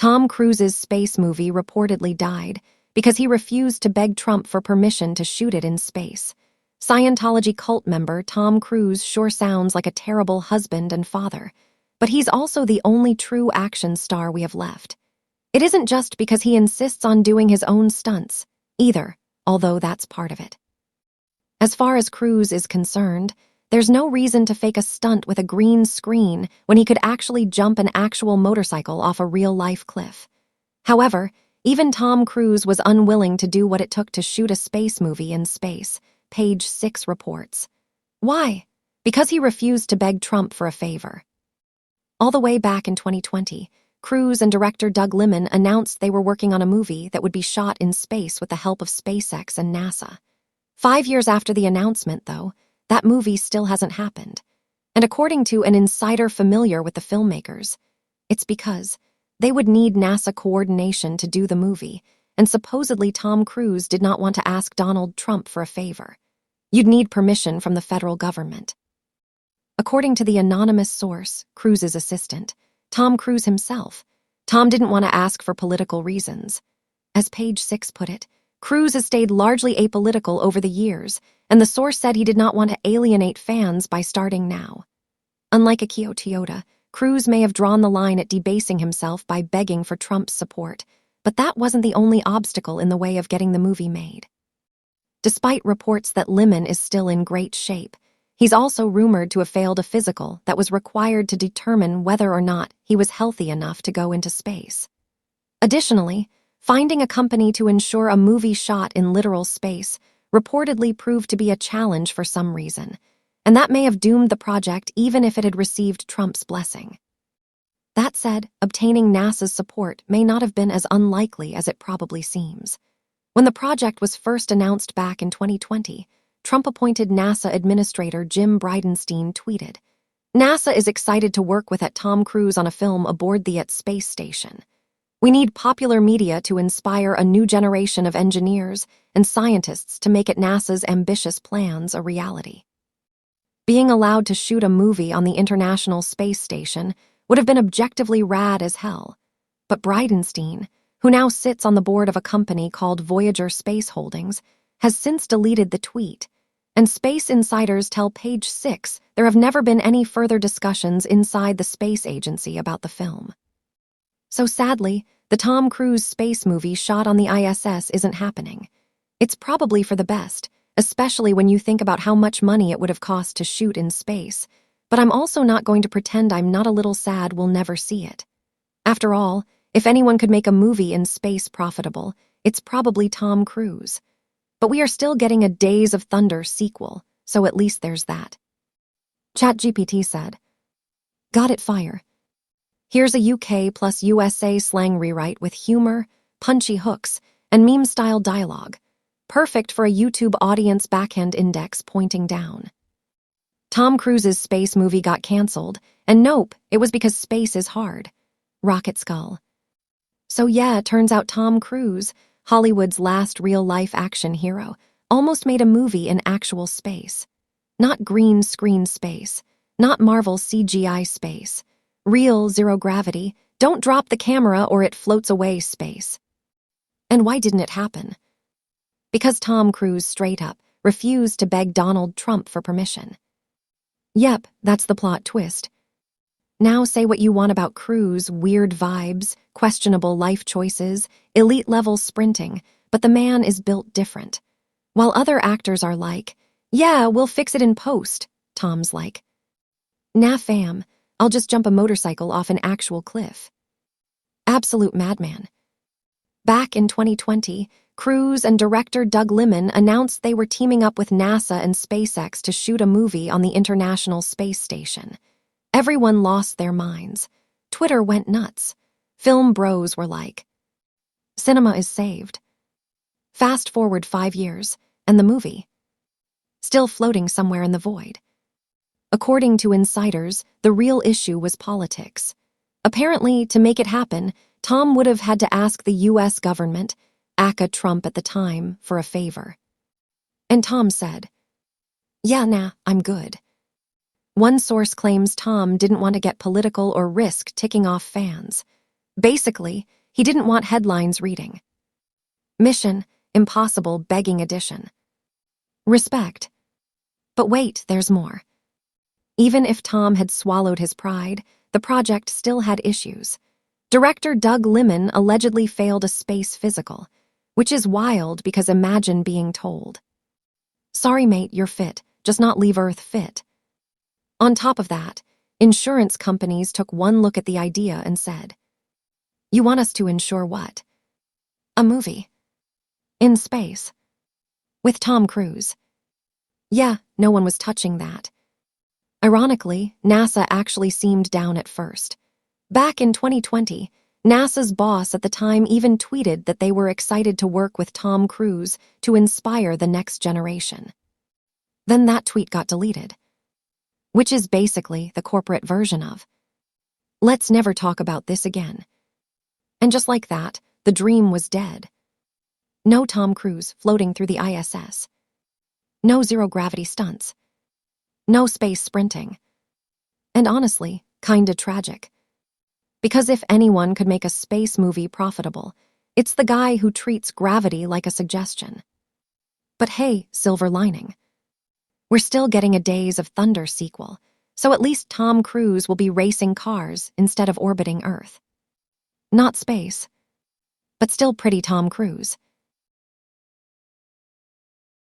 Tom Cruise's space movie reportedly died because he refused to beg Trump for permission to shoot it in space. Scientology cult member Tom Cruise sure sounds like a terrible husband and father, but he's also the only true action star we have left. It isn't just because he insists on doing his own stunts, either, although that's part of it. As far as Cruise is concerned, there's no reason to fake a stunt with a green screen when he could actually jump an actual motorcycle off a real-life cliff. However, even Tom Cruise was unwilling to do what it took to shoot a space movie in space, Page 6 reports. Why? Because he refused to beg Trump for a favor. All the way back in 2020, Cruise and director Doug Liman announced they were working on a movie that would be shot in space with the help of SpaceX and NASA. 5 years after the announcement, though, that movie still hasn't happened. And according to an insider familiar with the filmmakers, it's because they would need NASA coordination to do the movie, and supposedly Tom Cruise did not want to ask Donald Trump for a favor. You'd need permission from the federal government. According to the anonymous source, Cruise's assistant, Tom Cruise himself, Tom didn't want to ask for political reasons. As Page 6 put it, Cruise has stayed largely apolitical over the years, and the source said he did not want to alienate fans by starting now. Unlike Akio Toyoda, Cruise may have drawn the line at debasing himself by begging for Trump's support, but that wasn't the only obstacle in the way of getting the movie made. Despite reports that Liman is still in great shape, he's also rumored to have failed a physical that was required to determine whether or not he was healthy enough to go into space. Additionally, finding a company to ensure a movie shot in literal space reportedly proved to be a challenge for some reason, and that may have doomed the project even if it had received Trump's blessing. That said, obtaining NASA's support may not have been as unlikely as it probably seems. When the project was first announced back in 2020, Trump-appointed NASA Administrator Jim Bridenstine tweeted, "NASA is excited to work with Tom Cruise on a film aboard the space station. We need popular media to inspire a new generation of engineers and scientists to make NASA's ambitious plans a reality." Being allowed to shoot a movie on the International Space Station would have been objectively rad as hell. But Bridenstine, who now sits on the board of a company called Voyager Space Holdings, has since deleted the tweet, and Space Insiders tell Page 6 there have never been any further discussions inside the space agency about the film. So sadly, the Tom Cruise space movie shot on the ISS isn't happening. It's probably for the best, especially when you think about how much money it would have cost to shoot in space, but I'm also not going to pretend I'm not a little sad we'll never see it. After all, if anyone could make a movie in space profitable, it's probably Tom Cruise. But we are still getting a Days of Thunder sequel, so at least there's that. ChatGPT said, "Got it, fire. Here's a UK plus USA slang rewrite with humor, punchy hooks, and meme-style dialogue. Perfect for a YouTube audience backhand index pointing down." Tom Cruise's space movie got cancelled, and nope, it was because space is hard. Rocket Skull. So yeah, it turns out Tom Cruise, Hollywood's last real-life action hero, almost made a movie in actual space. Not green screen space, not Marvel CGI space. Real zero-gravity, don't drop the camera or it floats away space. And why didn't it happen? Because Tom Cruise straight up refused to beg Donald Trump for permission. Yep, that's the plot twist. Now say what you want about Cruise, weird vibes, questionable life choices, elite-level sprinting, but the man is built different. While other actors are like, "Yeah, we'll fix it in post," Tom's like, "Nah fam, I'll just jump a motorcycle off an actual cliff." Absolute madman. Back in 2020, Cruise and director Doug Liman announced they were teaming up with NASA and SpaceX to shoot a movie on the International Space Station. Everyone lost their minds. Twitter went nuts. Film bros were like, "Cinema is saved." Fast forward 5 years, and the movie? Still floating somewhere in the void. According to insiders, the real issue was politics. Apparently, to make it happen, Tom would have had to ask the US government, aka Trump at the time, for a favor. And Tom said, "Yeah, nah, I'm good." One source claims Tom didn't want to get political or risk ticking off fans. Basically, he didn't want headlines reading Mission Impossible begging edition. Respect. But wait, there's more. Even if Tom had swallowed his pride, the project still had issues. Director Doug Liman allegedly failed a space physical, which is wild because imagine being told, "Sorry, mate, you're fit, just not leave Earth fit." On top of that, insurance companies took one look at the idea and said, "You want us to insure what? A movie. In space. With Tom Cruise." Yeah, no one was touching that. Ironically, NASA actually seemed down at first. Back in 2020, NASA's boss at the time even tweeted that they were excited to work with Tom Cruise to inspire the next generation. Then that tweet got deleted, which is basically the corporate version of, "Let's never talk about this again." And just like that, the dream was dead. No Tom Cruise floating through the ISS. No zero-gravity stunts. No space sprinting. And honestly, kinda tragic. Because if anyone could make a space movie profitable, it's the guy who treats gravity like a suggestion. But hey, silver lining. We're still getting a Days of Thunder sequel, so at least Tom Cruise will be racing cars instead of orbiting Earth. Not space, but still pretty Tom Cruise.